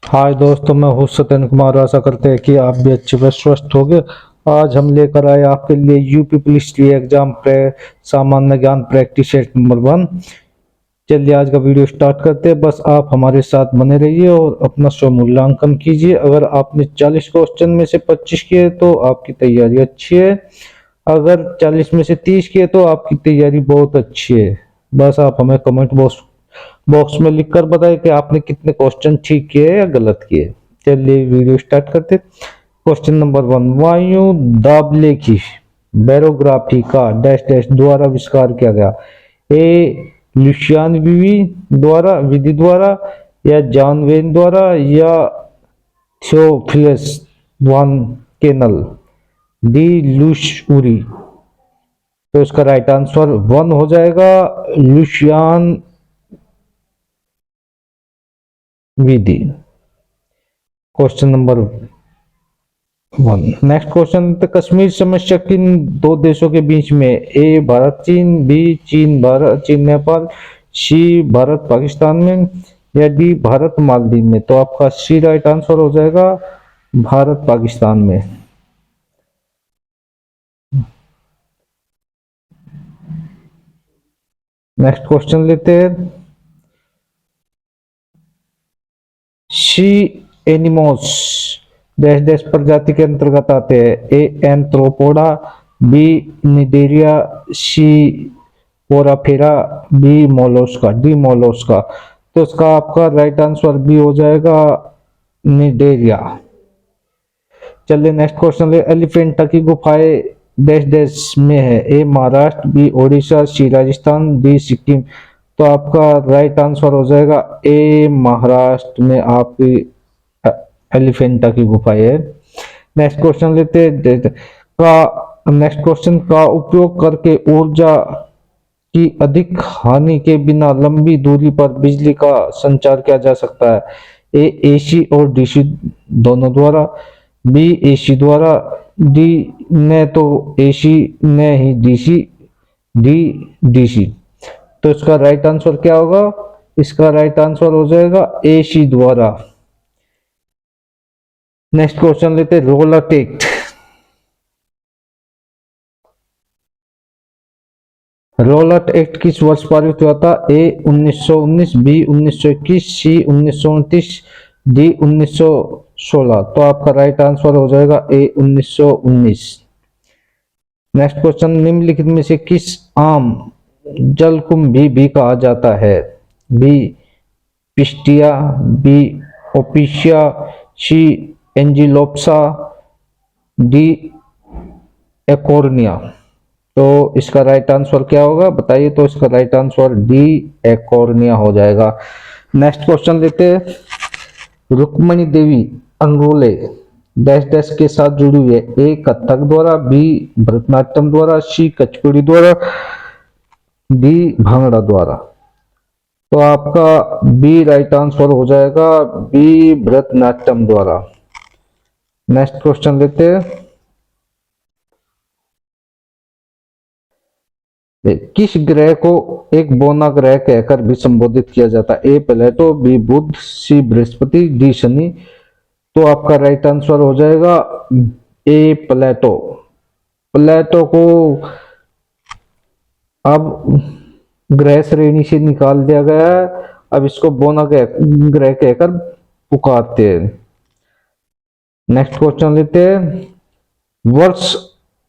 हाय दोस्तों, मैं हूँ सत्येंद्र कुमार। आशा करते हैं कि आप भी अच्छे व स्वस्थ होंगे। आज हम लेकर आए आपके लिए यूपी पुलिस की एग्जाम सामान्य ज्ञान प्रैक्टिस सेट नंबर 1। चलिए आज का वीडियो स्टार्ट करते हैं। बस आप हमारे साथ बने रहिए और अपना स्व मूल्यांकन कीजिए। अगर आपने 40 क्वेश्चन में से 25 किए तो आपकी तैयारी अच्छी है। अगर 40 में से 30 किए तो आपकी तैयारी बहुत अच्छी है। बस आप हमें कमेंट बॉक्स में लिखकर बताएं कि आपने कितने क्वेश्चन ठीक किए या गलत किए। चलिए वीडियो स्टार्ट करते। क्वेश्चन नंबर 1, वायु दाबले की बैरोग्राफी का डैश डैश द्वारा आविष्कार किया गया। ए लुशियान द्वारा विधि द्वारा, या जॉन वेन द्वारा, या थियोफिलस वन केनल, डी लुशउरी। तो इसका राइट आंसर 1 हो जाएगा, लुशियान विधि। Question number 1। Next question, Kashmir समस्या किन दो देशों के बीच में? ए भारत चीन, बी चीन भारत चीन नेपाल, सी भारत पाकिस्तान में, या डी भारत मालदीव में। तो आपका सी राइट आंसर हो जाएगा, भारत पाकिस्तान में। नेक्स्ट क्वेश्चन लेते हैं। सी एनिमोस डैश डैश प्रजाति के अंतर्गत आते हैं। ए एंथ्रोपोडा, बी निडेरिया, सी पोराफेरा, बी मोलस्का, डी मोलस्का। तो इसका आपका राइट आंसर बी हो जाएगा, निडेरिया। चलिए नेक्स्ट क्वेश्चन ले। एलिफेंटा की गुफाएं डैश डैश में है। ए महाराष्ट्र, बी ओडिशा, सी राजस्थान, डी सिक्किम। तो आपका राइट आंसर हो जाएगा ए महाराष्ट्र में आपकी एलिफेंटा की गुफाएं है। नेक्स्ट क्वेश्चन लेते हैं। नेक्स्ट क्वेश्चन का उपयोग करके ऊर्जा की अधिक हानि के बिना लंबी दूरी पर बिजली का संचार किया जा सकता है। ए एसी और डीसी दोनों द्वारा, बी एसी द्वारा, डी ने तो एसी ने ही डीसी, डी डीसी। तो इसका राइट आंसर क्या होगा? इसका राइट आंसर हो जाएगा एसी द्वारा। नेक्स्ट क्वेश्चन लेते हैं। रोलट एक्ट रोलट एक्ट किस वर्ष पारित हुआ था? ए 1919, बी 1921, सी 1929, डी 1916। तो आपका राइट आंसर हो जाएगा ए 1919। नेक्स्ट क्वेश्चन, निम्नलिखित में से किस आम जलकुंभी भी कहा जाता है? बी पिस्टिया, बी ओपिशिया, सी एंजिलोप्सा, डी एकोर्निया। तो इसका राइट आंसर क्या होगा बताइए? तो इसका राइट आंसर डी एकोर्निया हो जाएगा। नेक्स्ट क्वेश्चन लेते हैं। रुक्मणी देवी अंगोले डैश डैश के साथ जुड़ी हुई है। ए कथक द्वारा, बी भरतनाट्यम द्वारा, सी कचपुड़ी द्वारा, डी भांगड़ा द्वारा। तो आपका बी राइट आंसर हो जाएगा, बी भरतनाट्यम द्वारा। नेक्स्ट क्वेश्चन लेते हैं। किस ग्रह को एक बोना ग्रह कहकर भी संबोधित किया जाता है? ए प्लेटो, बी बुध, सी बृहस्पति, डी शनि। तो आपका राइट आंसर हो जाएगा ए प्लेटो। प्लेटो को अब ग्रह श्रेणी से निकाल दिया गया है। अब इसको बोना ग्रह कहकर पुकारते हैं। नेक्स्ट क्वेश्चन लेते हैं। वर्ष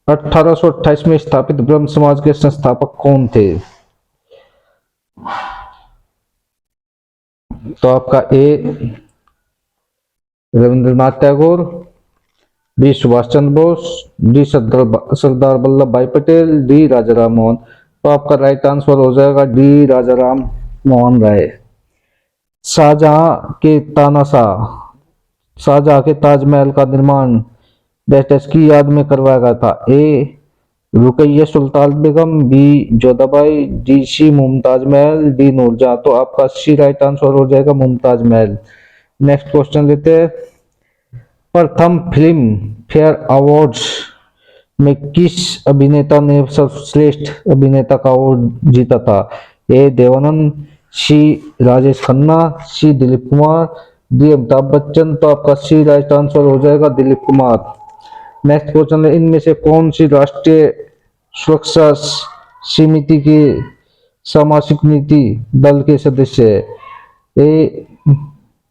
1828 में स्थापित ब्रह्म समाज के संस्थापक कौन थे? तो आपका ए रविंद्रनाथ टैगोर, बी सुभाष चंद्र बोस, डी सरदार वल्लभ भाई पटेल, डी राजा राम मोहन। तो आपका राइट आंसर हो जाएगा डी राजा राम मोहन राय। शाहजहां के ताजमहल का निर्माण डैश की याद में करवाया गया था। A Ruqaiya Sultan Begum, B Jodhabai, D C Mumtaz Mahal, D Noor Jahan. तो आपका सी राइट आंसर हो जाएगा मुमताज महल। नेक्स्ट क्वेश्चन लेते हैं। प्रथम फिल्म फेयर अवार्ड्स में किस अभिनेता ने सर्वश्रेष्ठ अभिनेता का अवार्ड जीता था? ए देवानंद, सी राजेश खन्ना, सी दिलीप कुमार, डी अमिताभ बच्चन, तो आपका सी राइट आंसर हो जाएगा दिलीप कुमार। नेक्स्ट क्वेश्चन है, इनमें से कौन सी राष्ट्रीय सुरक्षा समिति के सामाजिक नीति दल के सदस्य है? ए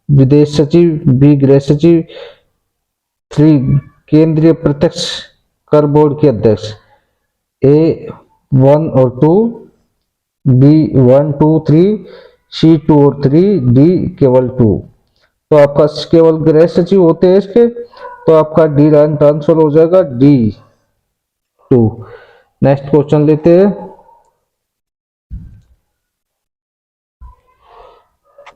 विदेश सचिव, बी गृह सचिव, थ्री केंद्रीय प्रत्यक्ष कर बोर्ड के अध्यक्ष। ए 1 और 2, बी 1 2 3, सी 2 और 3, डी केवल 2। तो आपका केवल गृह सचिव होते हैं इसके, तो आपका डी राइट आंसर हो जाएगा, डी 2। नेक्स्ट क्वेश्चन लेते हैं,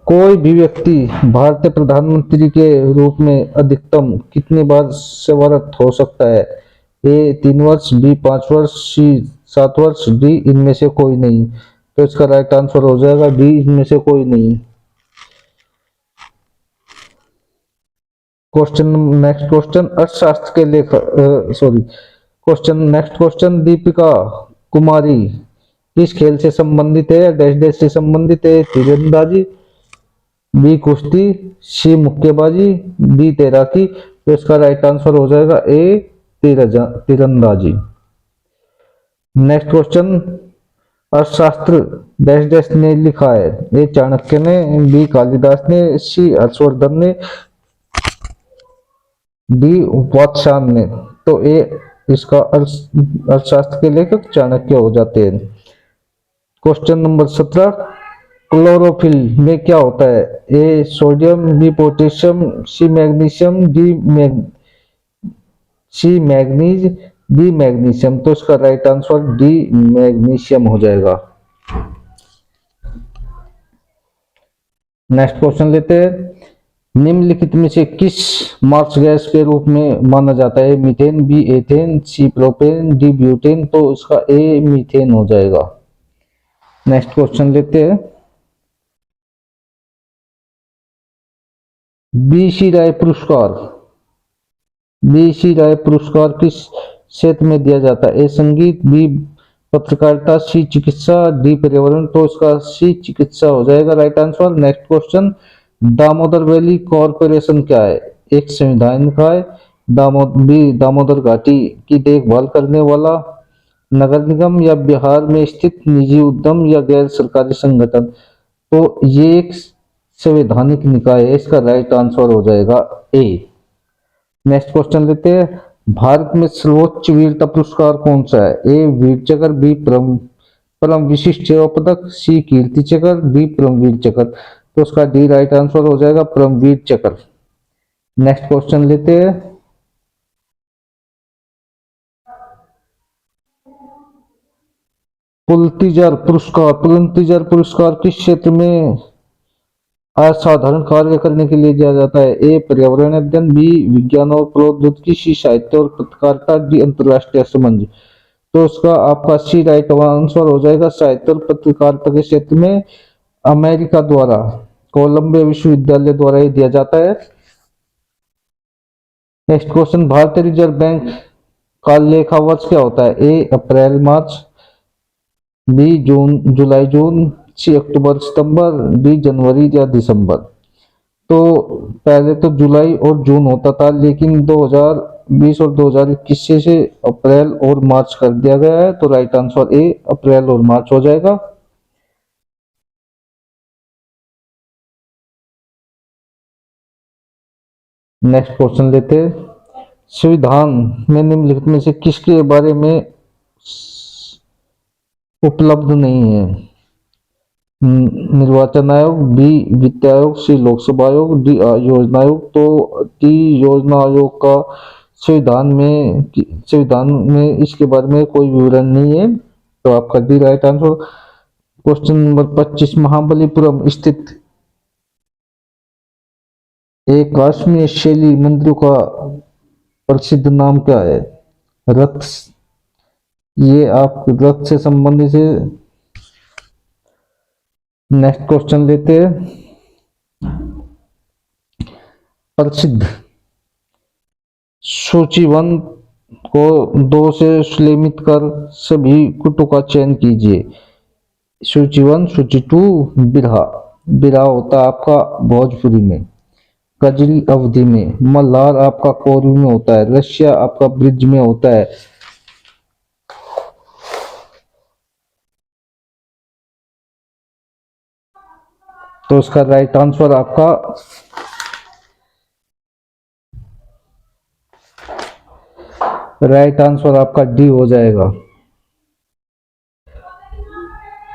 कोई भी व्यक्ति भारतीय प्रधानमंत्री के रूप में अधिकतम कितनी बार सेवारत हो सकता है? ए 3 वर्ष, बी 5 वर्ष, सी 7 वर्ष, डी इनमें से कोई नहीं। तो इसका राइट आंसर हो जाएगा डी इनमें से कोई नहीं। क्वेश्चन नेक्स्ट क्वेश्चन, अर्थशास्त्र के नेक्स्ट क्वेश्चन, दीपिका कुमारी किस खेल से संबंधित है? डैश डैश से संबंधित है, तीरंदाजी, बी कुश्ती, सी मुक्केबाजी, डी तैराकी। तो इसका राइट आंसर हो जाएगा ए तीरंदाजी। नेक्स्ट क्वेश्चन, अर्थशास्त्र डैश डैश ने लिखा है? ए चाणक्य ने, बी कालिदास ने, सी हर्षवर्धन ने, डी वात्स्यायन ने। तो ए इसका अर्थशास्त्र के लेखक चाणक्य हो जाते हैं। क्वेश्चन नंबर 17, क्लोरोफिल में क्या होता है? A sodium, B potassium, C magnesium, C manganese, D magnesium. तो इसका राइट आंसर डी मैग्नीशियम हो जाएगा। नेक्स्ट क्वेश्चन लेते हैं, निम्नलिखित में से किस मार्क्स गैस के रूप में माना जाता है? मीथेन, बी एथेन, सी प्रोपेन, डी ब्यूटेन। तो इसका ए मीथेन हो जाएगा। नेक्स्ट क्वेश्चन लेते हैं, बीसी राय पुरस्कार किस क्षेत्र में दिया जाता है? ए संगीत, बी पत्रकारिता, सी चिकित्सा, डी पर्यावरण। तो इसका सी चिकित्सा हो जाएगा right answer. Next question, Damodar valley corporation क्या है? एक संविधान का है, बी दामोदर घाटी की देखभाल करने वाला नगर निगम, या बिहार में स्थित निजी उद्यम, या गैर सरकारी संगठन। तो ये एक संवैधानिक निकाय है, इसका राइट आंसर हो जाएगा ए। नेक्स्ट क्वेश्चन लेते हैं, भारत में सर्वोच्च वीरता पुरस्कार कौन सा है? ए वीर चक्र, बी परम विशिष्ट सेवा पदक, सी कीर्ति चक्र, डी परमवीर चक्र। तो उसका डी राइट आंसर हो जाएगा परमवीर चक्र। नेक्स्ट क्वेश्चन लेते हैं, पुलित्जर पुरस्कार किस क्षेत्र में असाधारण कार्य करने के लिए दिया जाता है? ए पर्यावरण अध्ययन, बी विज्ञान और प्रौद्योगिकी, सी साहित्य और पत्रकारिता, डी अंतरराष्ट्रीय संबंध। तो उसका आपका सी राइट आंसर हो जाएगा साहित्य और पत्रकारिता के क्षेत्र में अमेरिका द्वारा, कोलंबिया विश्वविद्यालय द्वारा ही दिया जाता है। नेक्स्ट क्वेश्चन, भारतीय रिजर्व बैंक का लेखा वर्ष क्या होता है? ए अप्रैल मार्च, बी जून जुलाई जून, सी अक्टूबर सितंबर, डी जनवरी या दिसंबर। तो पहले तो जुलाई और जून होता था, लेकिन 2020 और 2021 से अप्रैल और मार्च कर दिया गया है। तो राइट आंसर ए अप्रैल और मार्च हो जाएगा। नेक्स्ट क्वेश्चन लेते हैं, संविधान में निम्नलिखित में से किसके बारे में उपलब्ध नहीं है? निर्वाचन आयोग, बी वित्त आयोग, सी लोकसभा आयोग, डी योजना आयोग। तो डी योजना आयोग का संविधान में इसके बारे में कोई विवरण नहीं है। तो आपका D right answer. Question number 25, Mahabalipuram स्थित एक काश्मीर शैली मंदिरों का प्रसिद्ध नाम क्या है? रथ, ये आप रथ से संबंधित है। नेक्स्ट क्वेश्चन लेते हैं, प्रसिद्ध सूचीवन को 2 से सुलेमित कर सभी कुटों का चयन कीजिए। सूची 1, सूची 2, बिरहा होता है आपका भोजपुरी में। कजरी अवधि में, मल्हार आपका कोरवी में होता है, रशिया आपका ब्रिज में होता है। तो इसका राइट आंसर आपका डी हो जाएगा।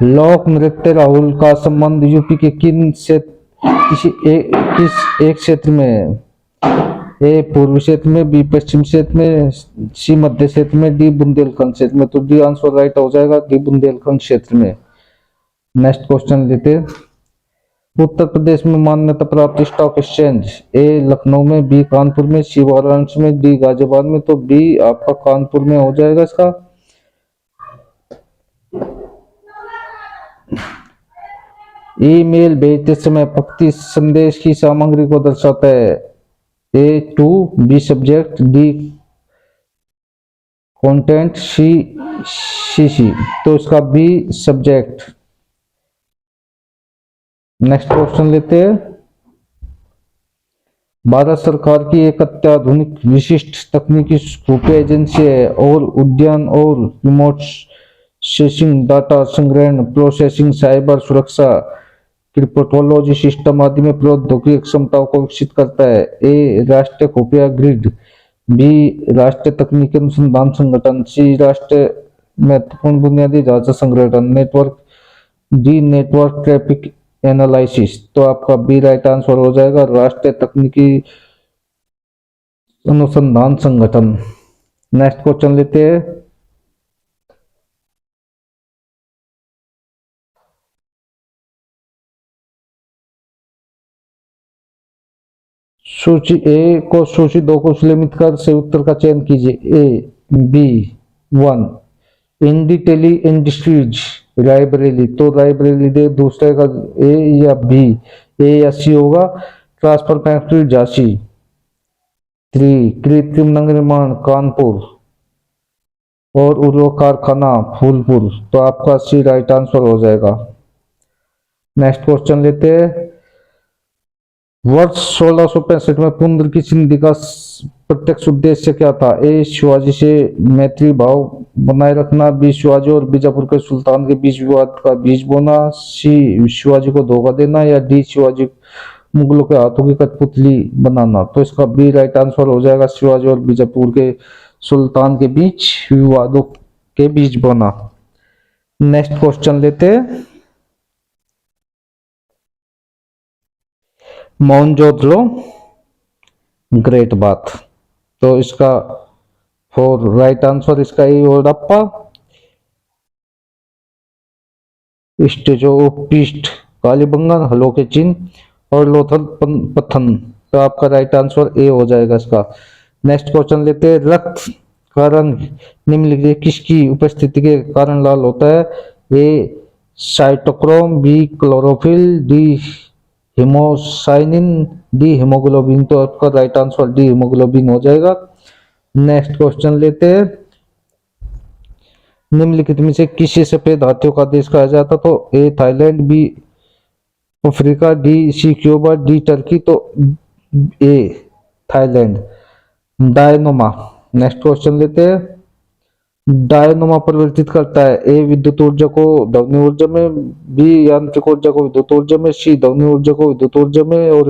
लोक नृत्य राहुल का संबंध यूपी के किस एक क्षेत्र में है? ए पूर्वी क्षेत्र में, बी पश्चिम क्षेत्र में, सी मध्य क्षेत्र में, डी बुंदेलखंड क्षेत्र में। तो डी आंसर राइट हो जाएगा, डी बुंदेलखंड क्षेत्र में। नेक्स्ट क्वेश्चन लेते हैं। उत्तर प्रदेश में मान्यता प्राप्त स्टॉक एक्सचेंज, ए लखनऊ में, बी कानपुर में, सी वाराणसी में, डी गाजियाबाद में। तो बी आपका कानपुर में हो जाएगा इसका। ईमेल भेजते समय भक्ति संदेश की सामग्री को दर्शाता है। A to, B subject, D content, C. तो इसका बी सब्जेक्ट। नेक्स्ट क्वेश्चन लेते हैं। भारत सरकार की एक अत्याधुनिक विशिष्ट तकनीकी खुफिया एजेंसी है और उद्यान और रिमोट सेंसिंग, डाटा संग्रहण, प्रोसेसिंग, साइबर सुरक्षा, क्रिप्टोलॉजी सिस्टम आदि में प्रौद्योगिकी क्षमताओं को विकसित करता है। ए राष्ट्रीय खुफिया ग्रिड, बी राष्ट्रीय तकनीकी अनुसंधान संगठन, सी राष्ट्रीय महत्वपूर्ण बुनियादी ढांचा संगठन network, D network traffic analysis. तो आपका बी राइट आंसर हो जाएगा, राष्ट्रीय तकनीकी अनुसंधान संगठन। नेक्स्ट क्वेश्चन लेते हैं। सूची ए को सूची 2 को सुलेमित कर से उत्तर का चयन कीजिए। ए, बी, 1 इंडी टेली इंडस्ट्रीज रायबरेली। तो रायबरेली दे, दूसरे का ए या बी, ए या सी होगा। Transfer factory Jhansi. 3 कृत्रिम नगर निर्माण कानपुर और उद्योग कारखाना फूलपुर। तो आपका सी राइट आंसर हो जाएगा। नेक्स्ट क्वेश्चन लेते हैं। वर्ष 1665 में पुंद्र की संधि का प्रत्यक्ष उद्देश्य क्या था? ए शिवाजी से मैत्री भाव बनाए रखना, बी शिवाजी और बीजापुर के सुल्तान के बीच विवाद का बीज बोना, सी शिवाजी को धोखा देना, या डी शिवाजी मुगलों के हाथों की कठपुतली बनाना। तो इसका बी राइट आंसर हो जाएगा, शिवाजी और बीजापुर के सुल्तान के बीच विवादों के बीज बोना। नेक्स्ट क्वेश्चन लेते हैं। Mohenjodaro great bath. तो इसका फॉर राइट आंसर इसका ये हो Harappa statue of priest, Kalibangan, हलो के चिन्ह और लोथल पत्थन। तो आपका राइट आंसर ए हो जाएगा इसका। नेक्स्ट क्वेश्चन लेते हैं। रक्त का रंग निम्नलिखित किसकी उपस्थिति के कारण लाल होता है? A cytochrome, B chlorophyll, D haemocyanin, D haemoglobin. तो आपका राइट आंसर डी हीमोग्लोबिन हो जाएगा। नेक्स्ट क्वेश्चन लेते हैं। निम्नलिखित में से किसी सफेद हाथियों का देश कहा जाता? तो A Thailand, B Africa, D C Cuba, D Turkey. तो ए थाईलैंड। डायनोमा। नेक्स्ट क्वेश्चन लेते हैं। डायनोमा परिवर्तित करता है। ए विद्युत ऊर्जा को ध्वनि ऊर्जा में, बी यांत्रिक ऊर्जा को विद्युत ऊर्जा में, सी ध्वनि ऊर्जा को विद्युत ऊर्जा में और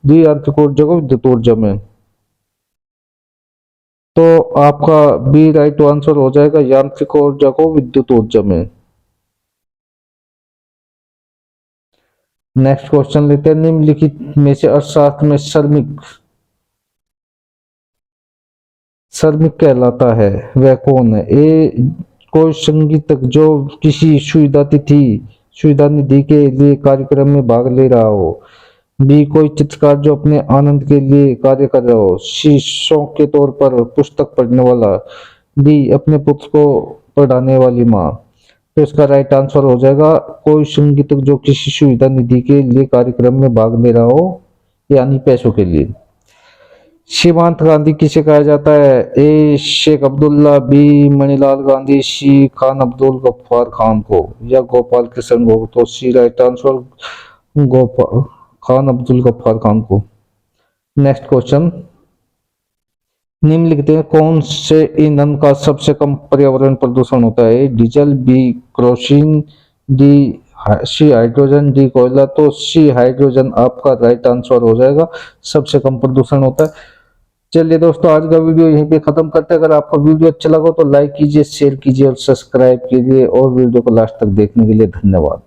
डी यांत्रिक ऊर्जा को विद्युत ऊर्जा में। तो आपका बी राइट आंसर हो जाएगा, यांत्रिक ऊर्जा को विद्युत ऊर्जा में। नेक्स्ट क्वेश्चन लेते हैं। निम्नलिखित में से अर्थशास्त्र में श्रमिक कहलाता है वह कौन है? ए कोई संगीतक जो किसी सुविधा निधि के लिए कार्यक्रम में भाग ले रहा हो, बी कोई चित्रकार जो अपने आनंद के लिए कार्य कर रहा हो, सी शौक के तौर पर पुस्तक पढ़ने वाला, डी अपने पुत्र को पढ़ाने वाली माँ। तो इसका राइट आंसर हो जाएगा कोई संगीतक जो किसी सुविधा निधि के लिए कार्यक्रम में भाग ले रहा हो, यानी पैसों के लिए। सीमांत गांधी किसे कहा जाता है? ए शेख अब्दुल्ला, बी मणिलाल गांधी, सी खान अब्दुल गफ्फार खान को, या गोपाल कृष्ण को। तो सी राइट आंसर गोपाल खान अब्दुल गफ्फार खान को। नेक्स्ट क्वेश्चन, निम्नलिखित में कौन से ईंधन का सबसे कम पर्यावरण प्रदूषण होता है? Diesel, B kerosene, D C hydrogen, D कोयला। तो सी हाइड्रोजन आपका राइट आंसर हो जाएगा, सबसे कम प्रदूषण होता है। चलिए दोस्तों, आज का वीडियो यहीं पे खत्म करते हैं। अगर आपका वीडियो अच्छा लगा तो लाइक कीजिए, शेयर कीजिए और सब्सक्राइब कीजिए, और वीडियो को लास्ट तक देखने के लिए धन्यवाद।